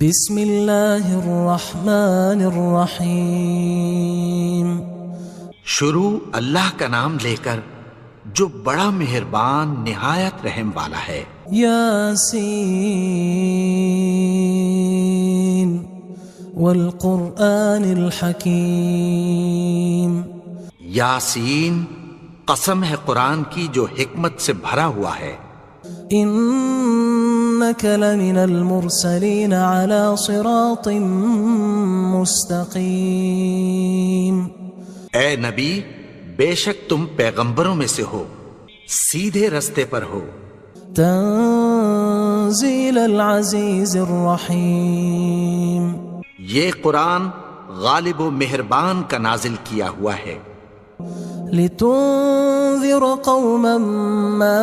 بسم اللہ الرحمن الرحیم۔ شروع اللہ کا نام لے کر جو بڑا مہربان نہایت رحم والا ہے۔ یاسین والقرآن الحکیم۔ یاسین، قسم ہے قرآن کی جو حکمت سے بھرا ہوا ہے۔ انک لمن المرسلین علی صراط مستقیم۔ اے نبی، بے شک تم پیغمبروں میں سے ہو، سیدھے رستے پر ہو۔ تنزیل العزیز الرحیم۔ یہ قرآن غالب و مہربان کا نازل کیا ہوا ہے۔ لتنذر قوما ما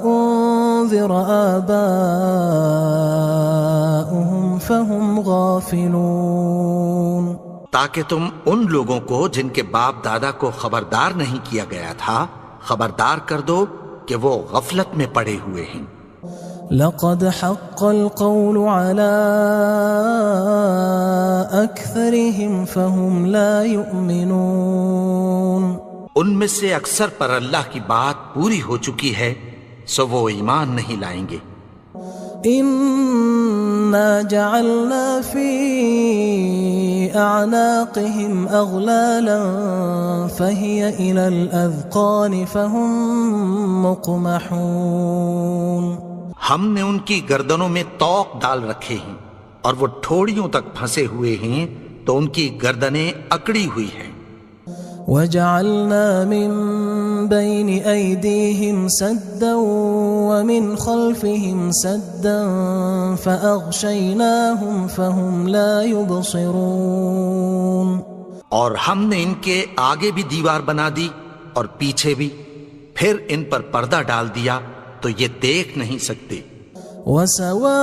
انذر آباؤهم فهم غافلون۔ تاکہ تم ان لوگوں کو جن کے باپ دادا کو خبردار نہیں کیا گیا تھا خبردار کر دو کہ وہ غفلت میں پڑے ہوئے ہیں۔ لقد حق القول على أكثرهم فهم لا يؤمنون۔ ان میں سے اکثر پر اللہ کی بات پوری ہو چکی ہے سو وہ ایمان نہیں لائیں گے۔ إنا جعلنا في أعناقهم أغلالا فهي إلى الأذقان فهم مقمحون۔ ہم نے ان کی گردنوں میں طوق ڈال رکھے ہیں اور وہ ٹھوڑیوں تک پھنسے ہوئے ہیں تو ان کی گردنیں اکڑی ہوئی ہیں۔ وجعلنا من بين أيديهم سدا ومن خلفهم سدا فأغشيناهم فهم لا يبصرون۔ اور ہم نے ان کے آگے بھی دیوار بنا دی اور پیچھے بھی، پھر ان پر پردہ ڈال دیا تو یہ دیکھ نہیں سکتے۔ وسواء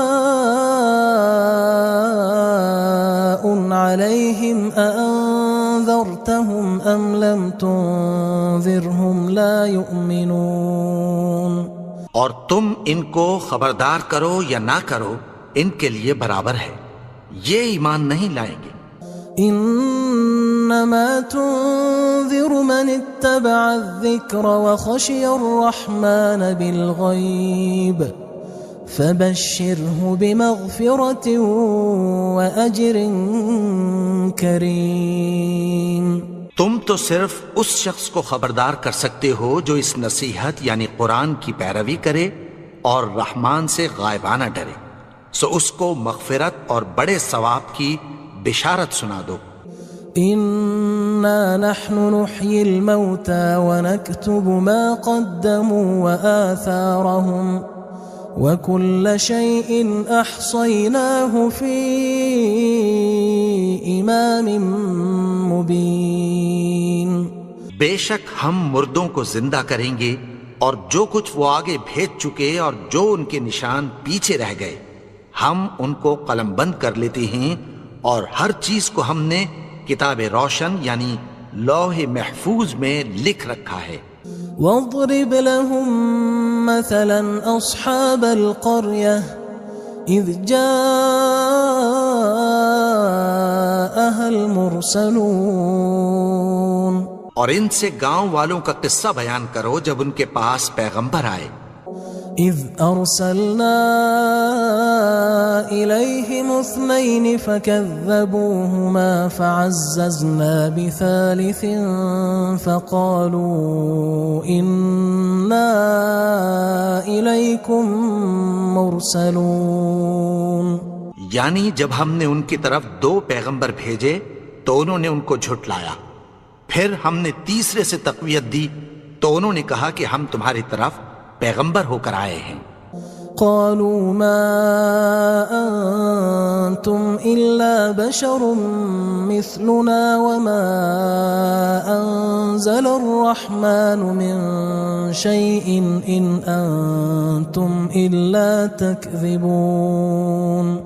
عليهم أأنذرتهم أم لم تنذرهم لا يؤمنون۔ اور تم ان کو خبردار کرو یا نہ کرو ان کے لیے برابر ہے، یہ ایمان نہیں لائیں گے۔ انما تنذر من اتبع الذکر وخشی الرحمن بالغیب فبشره بمغفرة وأجر کریم۔ تم تو صرف اس شخص کو خبردار کر سکتے ہو جو اس نصیحت یعنی قرآن کی پیروی کرے اور رحمان سے غائبانہ ڈرے، سو اس کو مغفرت اور بڑے ثواب کی بشارت سنا دو۔ انا نحن نحيي الموتى ونكتب ما قدموا وآثارهم وكل شيء احصيناه في امام مبين۔ بے شک ہم مردوں کو زندہ کریں گے اور جو کچھ وہ آگے بھیج چکے اور جو ان کے نشان پیچھے رہ گئے ہم ان کو قلم بند کر لیتے ہیں، اور ہر چیز کو ہم نے کتاب روشن یعنی لوح محفوظ میں لکھ رکھا ہے۔ واضرب لهم مثلا اصحاب القرية اذ جاءها المرسلون۔ اور ان سے گاؤں والوں کا قصہ بیان کرو جب ان کے پاس پیغمبر آئے۔ اذ ارسلنا الیہم اثنین فکذبوہما فعززنا بثالث فقالوا انا الیکم مرسلون۔ یعنی جب ہم نے ان کی طرف 2 پیغمبر بھیجے تو انہوں نے ان کو جھٹلایا، پھر ہم نے تیسرے سے تقویت دی تو انہوں نے کہا کہ ہم تمہاری طرف پیغمبر ہو کر آئے ہیں۔ قالوا ما انتم الا بشر مثلنا وما انزل الرحمن من شيء ان انتم الا تكذبون۔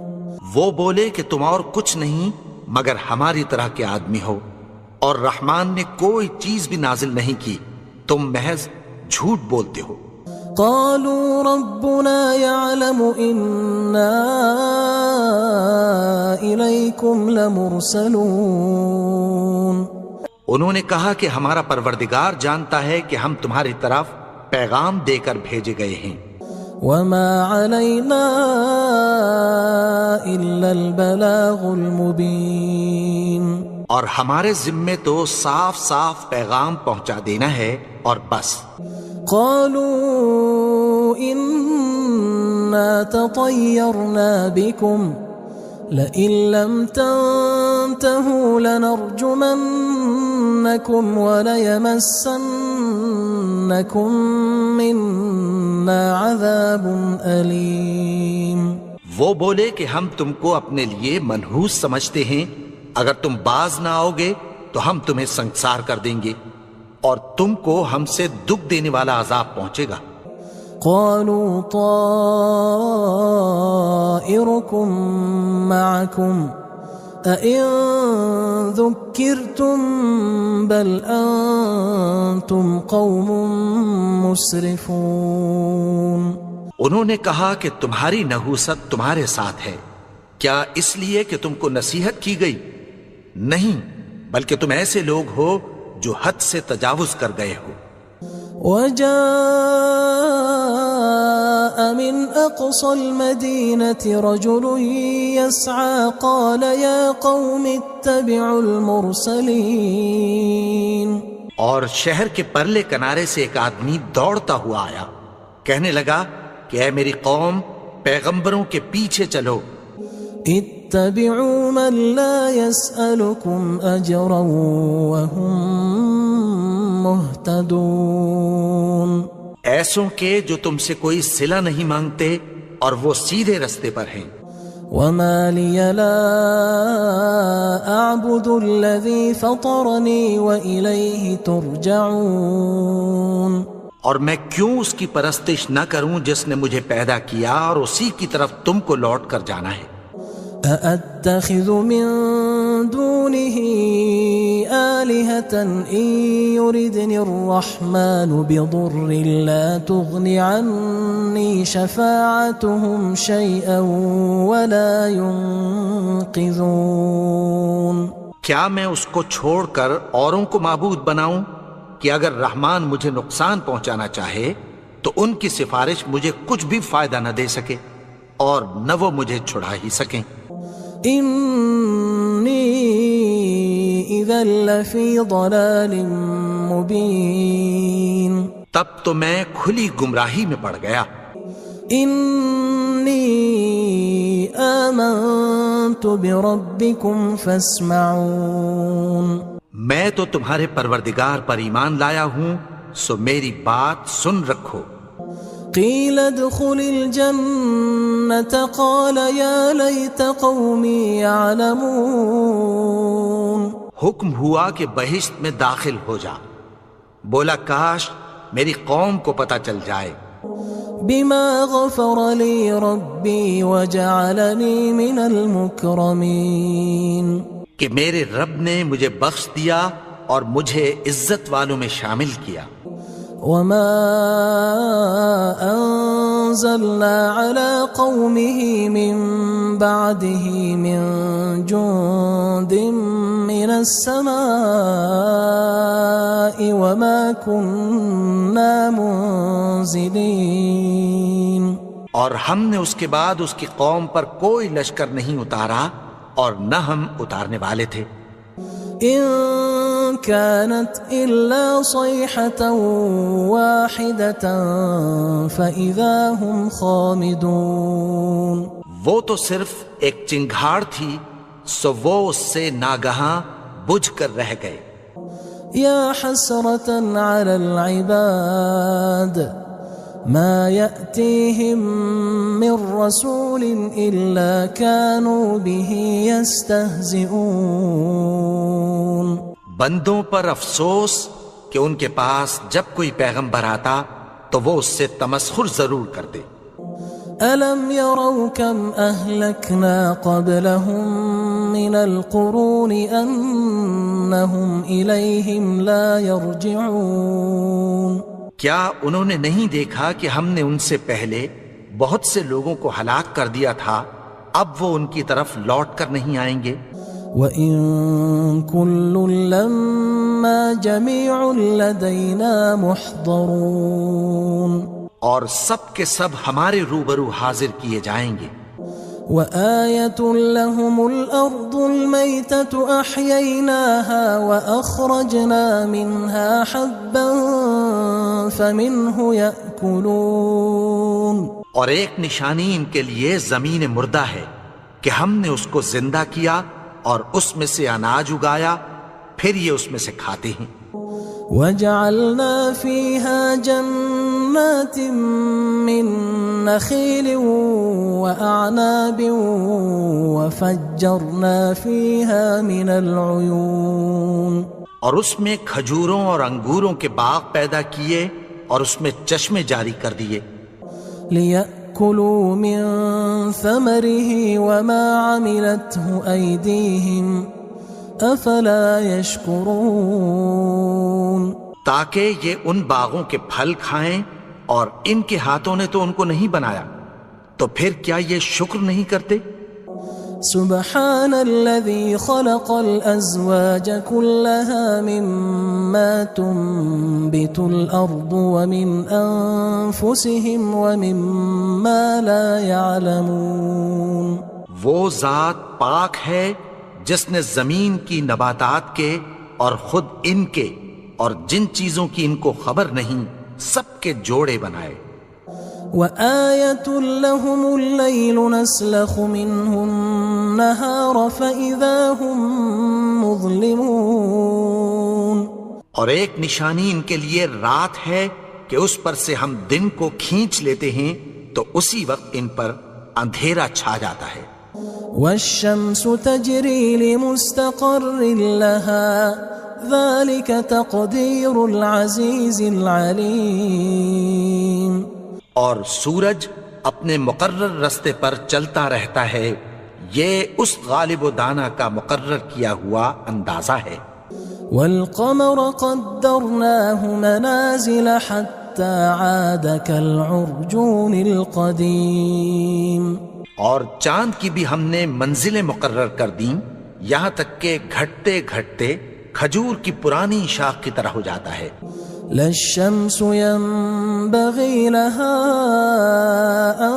وہ بولے کہ تم اور کچھ نہیں مگر ہماری طرح کے آدمی ہو، اور رحمان نے کوئی چیز بھی نازل نہیں کی، تم محض جھوٹ بولتے ہو۔ قالوا ربنا يعلم إنا إليكم لمرسلون. انہوں نے کہا کہ ہمارا پروردگار جانتا ہے کہ ہم تمہاری طرف پیغام دے کر بھیجے گئے ہیں. وما علينا إلا البلاغ المبين. اور ہمارے ذمے تو صاف صاف پیغام پہنچا دینا ہے اور بس. قالوا إنا تطيرنا بكم لئن لم تنتهوا لنرجمنكم وليمسنكم منا عذاب أليم. وہ بولے کہ ہم تم کو اپنے لیے منحوس سمجھتے ہیں، اگر تم باز نہ آؤ گے تو ہم تمہیں سنسار کر دیں گے اور تم کو ہم سے دکھ دینے والا عذاب پہنچے گا. قالوا طائركم معكم أئن ذكرتم بل أنتم قوم مسرفون. انہوں نے کہا کہ تمہاری نحوست تمہارے ساتھ ہے، کیا اس لیے کہ تم کو نصیحت کی گئی؟ نہیں، بلکہ تم ایسے لوگ ہو جو حد سے تجاوز کر گئے ہو. وجاء من أقصى المدينة رجل يسعى قال يا قوم اتبعوا المرسلين. اور شہر کے پرلے کنارے سے ایک آدمی دوڑتا ہوا آیا، کہنے لگا کہ اے میری قوم، پیغمبروں کے پیچھے چلو. اتبعوا من لا يسألكم أجرا وهم مهتدون. ایسوں کے جو تم سے کوئی صلہ نہیں مانگتے اور وہ سیدھے رستے پر ہیں. وما لي لا أعبد الذي فطرني وإليه ترجعون. اور میں کیوں اس کی پرستش نہ کروں جس نے مجھے پیدا کیا اور اسی کی طرف تم کو لوٹ کر جانا ہے. أأتخذ من دونه آلهة إن يردني الرحمن بضر لا تغن عني شفاعتهم شيئا ولا ينقذون. کیا میں اس کو چھوڑ کر اوروں کو معبود بناؤں کہ اگر رحمان مجھے نقصان پہنچانا چاہے تو ان کی سفارش مجھے کچھ بھی فائدہ نہ دے سکے اور نہ وہ مجھے چھڑا ہی سکیں. إني إذا لفي ضلال مبين. تب تو میں کھلی گمراہی میں پڑ گیا. إني آمنت بربكم فاسمعون. میں تو تمہارے پروردگار پر ایمان لایا ہوں، سو میری بات سن رکھو. قيل ادخل الجنة قال يا ليت قومي يعلمون. حکم ہوا کہ بہشت میں داخل ہو جا. بولا کاش میری قوم کو پتہ چل جائے. بما غفر لي ربي وجعلني من المكرمين. کہ میرے رب نے مجھے بخش دیا اور مجھے عزت والوں میں شامل کیا. وما أنزلنا على قومه من بعده من جند من السماء وما كنا منزلين. اور ہم نے اس کے بعد اس کی قوم پر کوئی لشکر نہیں اتارا اور نہ ہم اتارنے والے تھے. إن كانت إلا صيحة واحدة فإذا هم خامدون. وہ تو صرف ایک چنگھاڑ تھی، سو وہ اس سے ناگہاں بجھ کر رہ گئے. يا حسرة على العباد ما يأتيهم من رسول إلا كانوا به يستهزئون. بندوں پر افسوس کہ ان کے پاس جب کوئی پیغمبر آتا تو وہ اس سے تمسخر ضرور کرتے. ألم يروا كم أهلكنا قبلهم من القرون أنهم إليهم لا يرجعون. کیا انہوں نے نہیں دیکھا کہ ہم نے ان سے پہلے بہت سے لوگوں کو ہلاک کر دیا تھا، اب وہ ان کی طرف لوٹ کر نہیں آئیں گے؟ وَإِن كُلٌّ لَمَّا جَمِيعٌ لَدَيْنَا مُحْضَرُونَ، اور سب کے سب ہمارے روبرو حاضر کیے جائیں گے۔ وَآيَةٌ لَهُمُ الْأَرْضُ الْمَيْتَةُ أَحْيَيْنَاهَا وَأَخْرَجْنَا مِنْهَا حَبًّا فَمِنْهُ يَأْكُلُونَ، اور ایک نشانی ان کے لیے زمین مردہ ہے کہ ہم نے اس کو زندہ کیا اور اس میں سے اناج اگایا، پھر یہ اس میں سے کھاتے ہیں۔ وَجَعَلْنَا فِيهَا جَنَّاتٍ مِّن نَخِيلٍ وَأَعْنَابٍ وَفَجَّرْنَا فِيهَا مِنَ الْعُيُونِ، اور اس میں کھجوروں اور انگوروں کے باغ پیدا کیے اور اس میں چشمے جاری کر دیے، لِيَأْكُلُوا مِن ثَمَرِهِ وَمَا عَمِلَتْهُ أَيْدِيهِمْ أَفَلَا يَشْكُرُونَ، تاکہ یہ ان باغوں کے پھل کھائیں، اور ان کے ہاتھوں نے تو ان کو نہیں بنایا، تو پھر کیا یہ شکر نہیں کرتے؟ سبحان الذي خلق الأزواج كلها مما تنبت الأرض ومن أنفسهم ومما لا يعلمون، وہ ذات پاک ہے جس نے زمین کی نباتات کے اور خود ان کے اور جن چیزوں کی ان کو خبر نہیں سب کے جوڑے بنائے۔ وآية لهم الليل نسلخ منه النهار فإذا هم مظلمون، اور ایک نشانی ان کے لیے رات ہے کہ اس پر سے ہم دن کو کھینچ لیتے ہیں تو اسی وقت ان پر اندھیرا چھا جاتا ہے۔ والشمس تجري لمستقر لها ذلك تقدير العزيز العليم، اور سورج اپنے مقرر رستے پر چلتا رہتا ہے، یہ اس غالب و دانا کا مقرر کیا ہوا اندازہ ہے۔ والقمر قدرناه منازل حتى عاد كالعرجون القديم، اور چاند کی بھی ہم نے منزلیں مقرر کر دیں، یہاں تک کہ گھٹتے گھٹتے کھجور کی پرانی شاخ کی طرح ہو جاتا ہے۔ لا الشمس ينبغي لها أن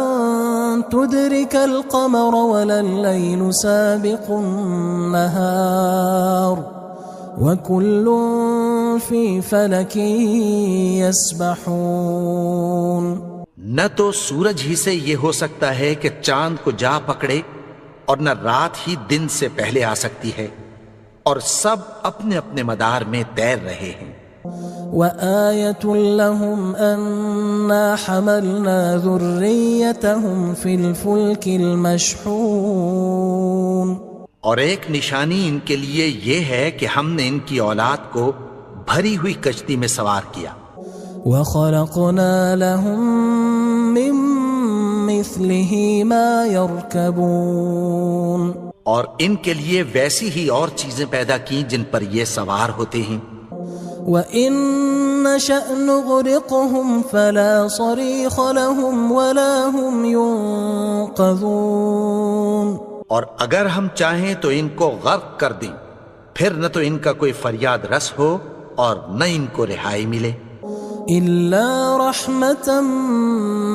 تدرك القمر ولا الليل سابق النهار وكل في فلك يسبحون، نہ تو سورج ہی سے یہ ہو سکتا ہے کہ چاند کو جا پکڑے، اور نہ رات ہی دن سے پہلے آ سکتی ہے، اور سب اپنے اپنے مدار میں تیر رہے ہیں۔ وآية لهم أنا حملنا ذريتهم في الفلك المشحون، اور ایک نشانی ان کے لیے یہ ہے کہ ہم نے ان کی اولاد کو بھری ہوئی کشتی میں سوار کیا۔ وخلقنا لهم من مثله ما يركبون، اور ان کے لیے ویسی ہی اور چیزیں پیدا کی جن پر یہ سوار ہوتے ہیں۔ وَإِن نَّشَأْ نُغْرِقْهُمْ فَلَا صَرِيخَ لَهُمْ وَلَا هُمْ يُنقَذُونَ، اور اگر ہم چاہیں تو ان کو غرق کر دیں، پھر نہ تو ان کا کوئی فریاد رس ہو اور نہ ان کو رہائی ملے۔ إِلَّا رَحْمَةً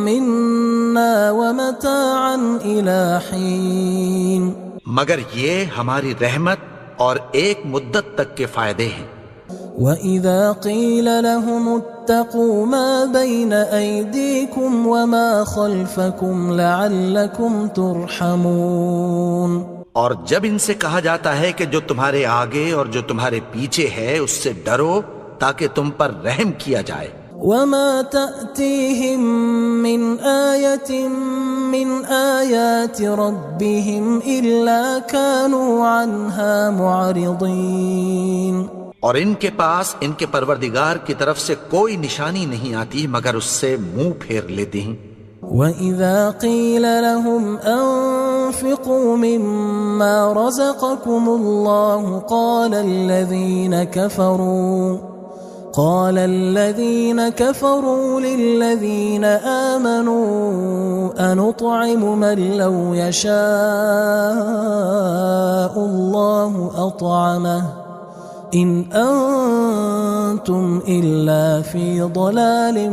مِنَّا وَمَتَاعًا إِلَى حِينٍ، مگر یہ ہماری رحمت اور ایک مدت تک کے فائدے ہیں۔ وَإِذَا قِيلَ لَهُمُ اتَّقُوا مَا بَيْنَ أَيْدِيكُمْ وَمَا خَلْفَكُمْ لَعَلَّكُمْ تُرْحَمُونَ، اور جب ان سے کہا جاتا ہے کہ جو تمہارے آگے اور جو تمہارے پیچھے ہے اس سے ڈرو تاکہ تم پر رحم کیا جائے۔ وَمَا تَأْتِيهِم مِّنْ آيَةٍ مِّنْ آيَاتِ رَبِّهِمْ إِلَّا كَانُوا عَنْهَا مُعْرِضِينَ، اور ان کے پاس ان کے پروردگار کی طرف سے کوئی نشانی نہیں آتی مگر اس سے منہ پھیر لیتے ہیں۔ وَإِذَا قِيلَ لَهُمْ أَنفِقُوا مِمَّا رَزَقَكُمُ اللَّهُ قال الذين كفروا للذين آمنوا أنطعم من لو يشاء الله أطعمه إن أنتم إلا في ضلال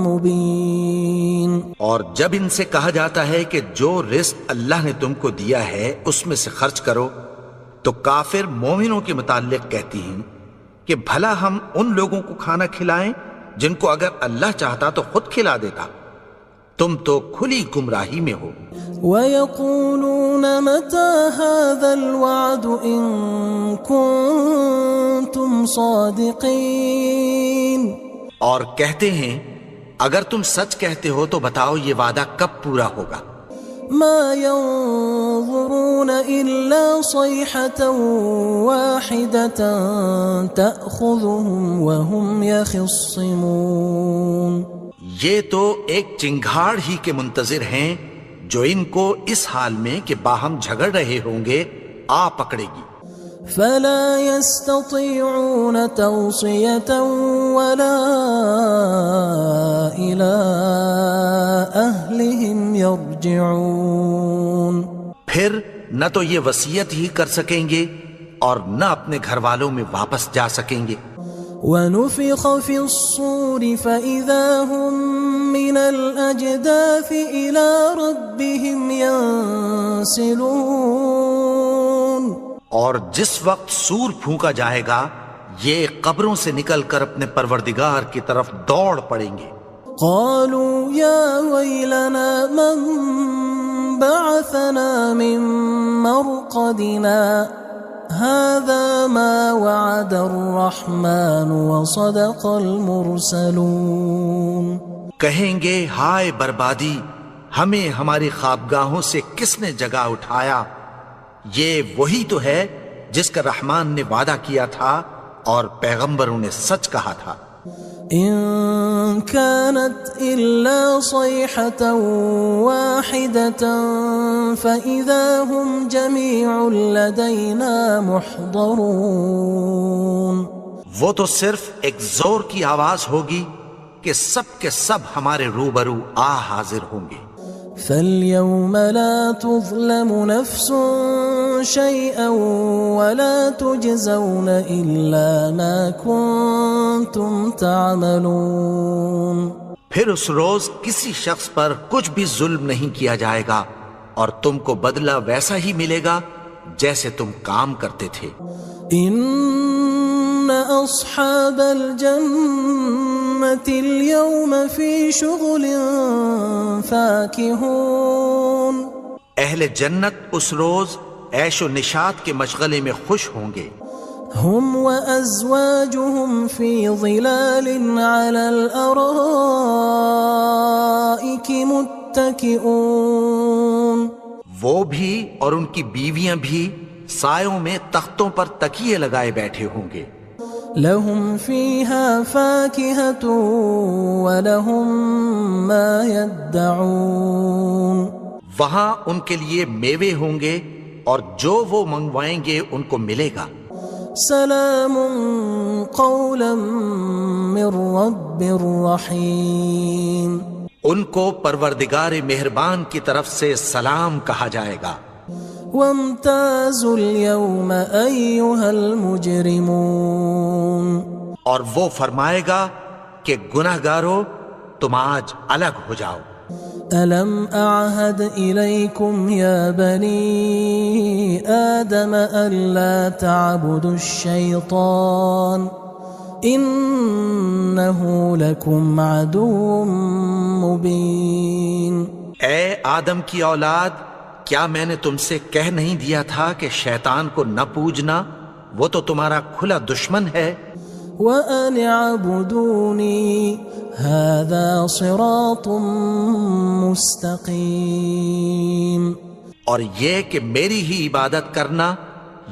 مبين. اور جب ان سے کہا جاتا ہے کہ جو رزق اللہ نے تم کو دیا ہے اس میں سے خرچ کرو، تو کافر مومنوں کے متعلق کہتی ہیں کہ بھلا ہم ان لوگوں کو کھانا کھلائیں جن کو اگر اللہ چاہتا تو خود کھلا دیتا، تم تو کھلی گمراہی میں ہو. وَيَقُولُونَ مَتَى هَذَا الْوَعْدُ إِن كُنتُمْ صَادِقِينَ. اور کہتے ہیں اگر تم سچ کہتے ہو تو بتاؤ یہ وعدہ کب پورا ہوگا. ما ينظرون إلا صيحة واحدة تأخذهم وهم يخصمون. یہ تو ایک چنگھاڑ ہی کے منتظر ہیں جو ان کو اس حال میں کہ باہم جھگڑ رہے ہوں گے آ پکڑے گی. فلا يستطيعون توصية ولا إلى أهلهم يرجعون. پھر نہ تو یہ وصیت ہی کر سکیں گے اور نہ اپنے گھر والوں میں واپس جا سکیں گے. ونفخ في الصور فإذا هم من الأجداث إلى ربهم ينسلون. اور جس وقت سور پھونکا جائے گا یہ قبروں سے نکل کر اپنے پروردگار کی طرف دوڑ پڑیں گے. قالوا يا ويلنا من بعثنا من مرقدنا هذا ما وعد الرحمن وصدق المرسلون. کہیں گے ہائے بربادی، ہمیں ہماری خوابگاہوں سے کس نے جگا اٹھایا؟ یہ وہی تو ہے جس کا رحمان نے وعدہ کیا تھا اور پیغمبروں نے سچ کہا تھا. إن كانت إلا صيحة واحدة فإذا هم جميع لدينا محضرون. وہ تو صرف ایک زور کی آواز ہوگی کہ سب کے سب ہمارے روبرو آ حاضر ہوں گے. فاليوم لا تظلم نفس شيئا ولا تجزون إلا ما كنتم تعملون. پھر اس روز کسی شخص پر کچھ بھی ظلم نہیں کیا جائے گا اور تم کو بدلہ ویسا ہی ملے گا جیسے تم کام کرتے تھے. إن أصحاب الجنة اليوم في شغل فاكهون. اہل جنت اس روز عیش و نشاط کے مشغلے میں خوش ہوں گے. هم وأزواجهم في ظلال على الأرائك متكئون. وہ بھی اور ان کی بیویاں بھی سایوں میں تختوں پر تکیے لگائے بیٹھے ہوں گے. لهم فيها فاكهة ولهم ما يدعون. وہاں ان کے لیے میوے ہوں گے اور جو وہ منگوائیں گے ان کو ملے گا. سلام قولا من رب رحیم. ان کو پروردگار مہربان کی طرف سے سلام کہا جائے گا. وامتازوا اليوم أيها المجرمون. اور وہ فرمائے گا کہ گناہگارو تم آج الگ ہو جاؤ. ألم أعهد إليكم يا بني آدم ألا تعبدوا الشيطان إنه لكم عدو مبين. اے آدم کی اولاد، کیا میں نے تم سے کہہ نہیں دیا تھا کہ شیطان کو نہ پوجنا، وہ تو تمہارا کھلا دشمن ہے. وَأَنِ اعْبُدُونِي هَذَا صِرَاطٌ مُسْتَقِيمٌ. اور یہ کہ میری ہی عبادت کرنا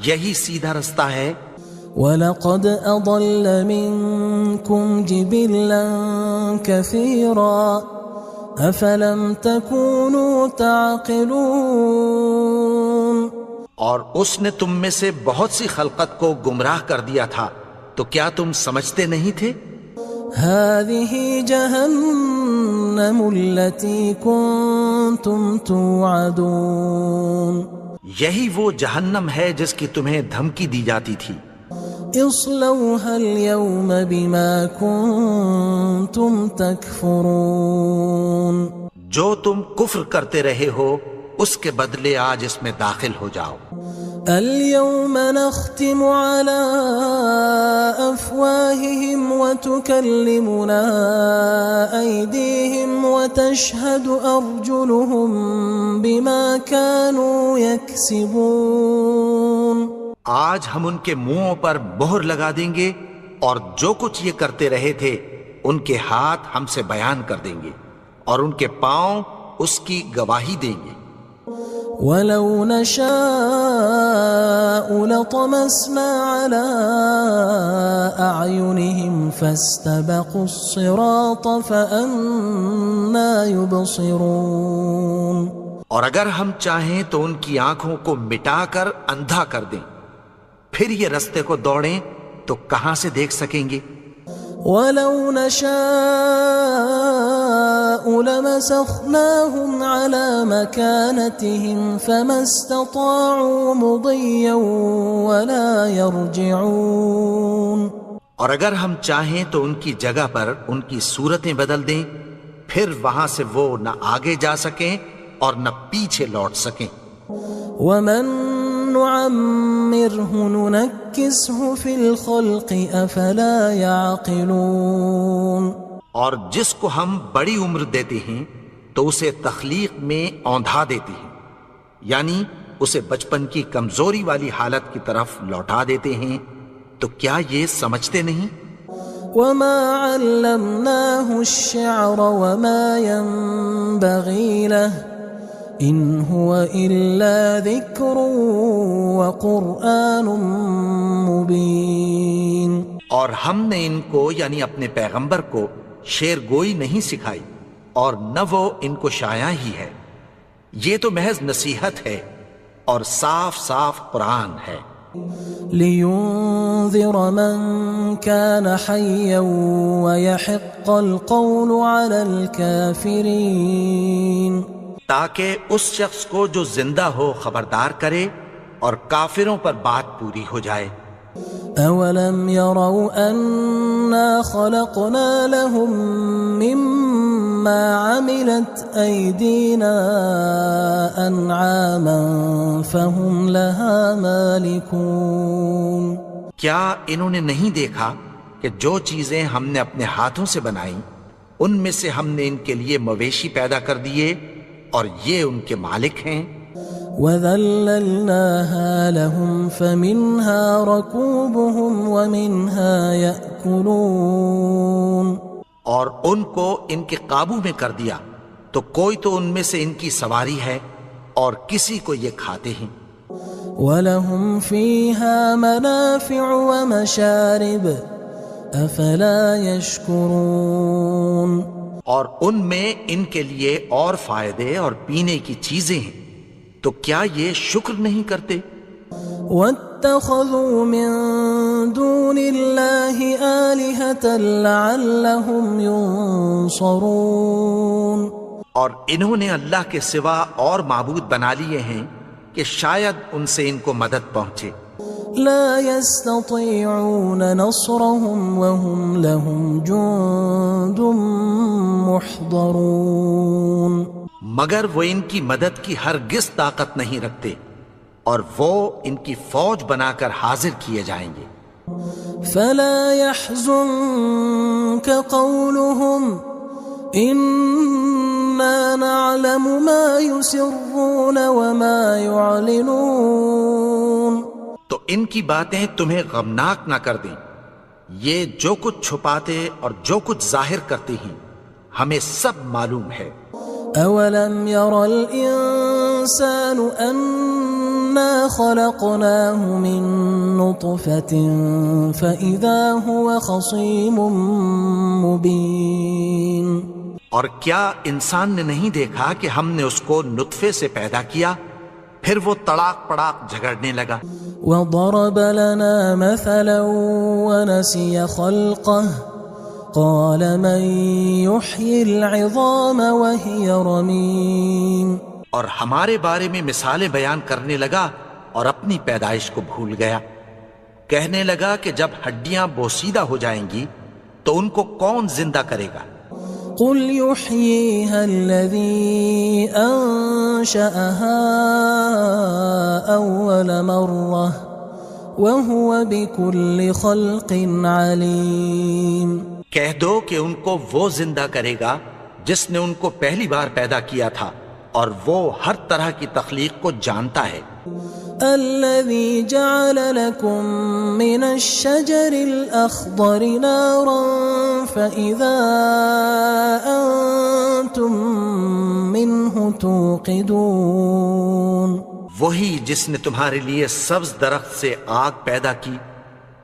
یہی سیدھا رستہ ہے. وَلَقَدْ أَضَلَّ مِنْكُمْ جِبِلًّا كَثِيرًا أَفَلَمْ تَكُونُوا تَعْقِلُونَ. اور اس نے تم میں سے بہت سی خلقت کو گمراہ کر دیا تھا، تو کیا تم سمجھتے نہیں تھے؟ هذه جهنم التي كنتم توعدون یہی وہ جہنم ہے جس کی تمہیں دھمکی دی جاتی تھی۔ اصلوها اليوم بما كنتم تكفرون جو تم کفر کرتے رہے ہو اس کے بدلے آج اس میں داخل ہو جاؤ۔ اليوم نختم على أفواههم وتكلمنا أيديهم وتشهد أرجلهم بما كانوا يكسبون آج ہم ان کے منہوں پر مہر لگا دیں گے اور جو کچھ یہ کرتے رہے تھے ان کے ہاتھ ہم سے بیان کر دیں گے اور ان کے پاؤں اس کی گواہی دیں گے۔ وَلَوْ نَشَاءُ لَطَمَسْنَا عَلَىٰ أَعْيُنِهِمْ فَاسْتَبَقُوا الصِّرَاطَ فَأَنَّىٰ يُبْصِرُونَ اور اگر ہم چاہیں تو ان کی آنکھوں کو مٹا کر اندھا کر دیں، پھر یہ رستے کو دوڑیں تو کہاں سے دیکھ سکیں گے؟ وَلَوْ نَشَاءُ لَمَسَخْنَاهُمْ عَلَىٰ مَكَانَتِهِمْ فَمَا اسْتَطَاعُوا مُضِيًّا وَلَا يَرْجِعُونَ اور اگر ہم چاہیں تو ان کی جگہ پر ان کی صورتیں بدل دیں، پھر وہاں سے وہ نہ آگے جا سکیں اور نہ پیچھے لوٹ سکیں۔ وَمَن نُعَمِّرْهُ نُنَكِّسْهُ فِي الْخَلْقِ أَفَلَا يَعْقِلُونَ اور جس کو ہم بڑی عمر دیتے ہیں تو اسے تخلیق میں اوندھا دیتے ہیں، یعنی اسے بچپن کی کمزوری والی حالت کی طرف لوٹا دیتے ہیں، تو کیا یہ سمجھتے نہیں؟ وَمَا عَلَّمْنَاهُ الشِّعْرَ وَمَا يَنبَغِي لَهُ إِنْ هُوَ إِلَّا ذِكْرٌ وَقُرْآنٌ مُبِينٌ اور ہم نے ان کو یعنی اپنے پیغمبر کو شعر گوئی نہیں سکھائی اور نہ وہ ان کو شایع ہی ہے، یہ تو محض نصیحت ہے اور صاف صاف قرآن ہے۔ لِيُنذِرَ مَن كَانَ حَيًّا وَيَحِقَّ الْقَوْلُ عَلَى الْكَافِرِينَ تاکہ اس شخص کو جو زندہ ہو خبردار کرے اور کافروں پر بات پوری ہو جائے۔ أَوَلَمْ يَرَوْا أَنَّا خَلَقْنَا لَهُم مِّمَّا عَمِلَتْ أَيْدِينَا أَنْعَامًا فَهُمْ لَهَا مَالِكُونَ کیا انہوں نے نہیں دیکھا کہ جو چیزیں ہم نے اپنے ہاتھوں سے بنائیں ان میں سے ہم نے ان کے لیے مویشی پیدا کر دیے اور یہ ان کے مالک ہیں۔ وَذَلَّلْنَاهَا لَهُمْ فَمِنْهَا رَكُوبُهُمْ وَمِنْهَا يَأْكُلُونَ اور ان کو ان کے قابو میں کر دیا تو کوئی تو ان میں سے ان کی سواری ہے اور کسی کو یہ کھاتے ہیں۔ وَلَهُمْ فِيهَا مَنَافِعُ وَمَشَارِبُ أَفَلَا يَشْكُرُونَ اور ان میں ان کے لیے اور فائدے اور پینے کی چیزیں ہیں، تو کیا یہ شکر نہیں کرتے؟ وَاتَّخَذُوا مِن دُونِ اللَّهِ آلِهَةً لَعَلَّهُمْ يُنصَرُونَ اور انہوں نے اللہ کے سوا اور معبود بنا لیے ہیں کہ شاید ان سے ان کو مدد پہنچے۔ لا يستطيعون نصرهم وهم لهم جند محضرون مگر وہ ان کی مدد کی ہرگز طاقت نہیں رکھتے اور وہ ان کی فوج بنا کر حاضر کیے جائیں گے۔ فلا يحزنك قولهم إنا نعلم ما يسرون وما يعلنون تو ان کی باتیں تمہیں غمناک نہ کر دیں، یہ جو کچھ چھپاتے اور جو کچھ ظاہر کرتے ہیں ہمیں سب معلوم ہے۔ أولم ير الإنسان أنا خلقناه من نطفة فإذا هو خصيم مبين اور کیا انسان نے نہیں دیکھا کہ ہم نے اس کو نطفے سے پیدا کیا پھر وہ تڑاک پڑاک جھگڑنے لگا. وضرب لنا مثلا ونسي خلقه قال من يحيي العظام وهي رميم. اور ہمارے بارے میں مثالیں بیان کرنے لگا اور اپنی پیدائش کو بھول گیا. کہنے لگا کہ جب ہڈیاں بوسیدہ ہو جائیں گی تو ان کو کون زندہ کرے گا؟ قل يحييها الذي أنشأها أول مرة وهو بكل خلق عليم. کہہ دو کہ ان کو وہ زندہ کرے گا جس نے ان کو پہلی بار پیدا کیا تھا اور وہ ہر طرح کی تخلیق کو جانتا ہے. الذي جعل لكم من الشجر الأخضر نارا فإذا أنتم منه توقدون. وہی جس نے تمہارے لیے سبز درخت سے آگ پیدا کی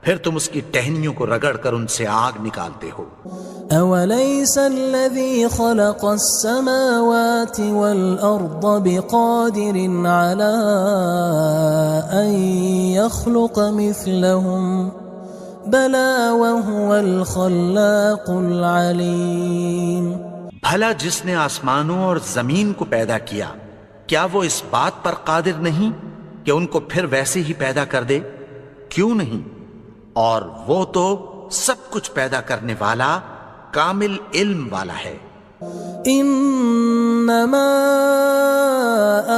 پھر تم اس کی ٹہنیوں کو رگڑ کر ان سے آگ نکالتے ہو. أوليس الذي خلق السماوات والأرض بقادر على أن يخلق مثلهم بلى وهو الخلاق العليم. بھلا جس نے آسمانوں اور زمین کو پیدا کیا کیا وہ اس بات پر قادر نہیں کہ ان کو پھر ویسے ہی پیدا کر دے؟ کیوں نہیں؟ اور وہ تو سب کچھ پیدا کرنے والا کامل علم والا ہے. انما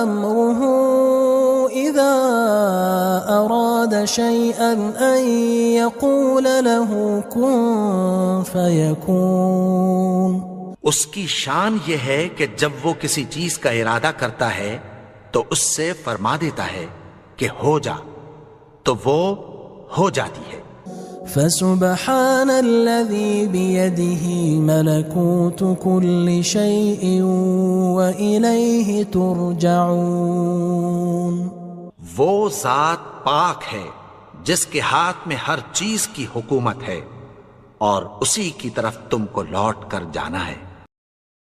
امره اذا اراد شيئا ان يقول له كن فيكون. اس کی شان یہ ہے کہ جب وہ کسی چیز کا ارادہ کرتا ہے تو اس سے فرما دیتا ہے کہ ہو جا تو وہ ہو جاتی ہے. فسبحان الذي بيده ملكوت كل شيء وإليه ترجعون. وہ ذات پاک ہے جس کے ہاتھ میں ہر چیز کی حکومت ہے اور اسی کی طرف تم کو لوٹ کر جانا ہے.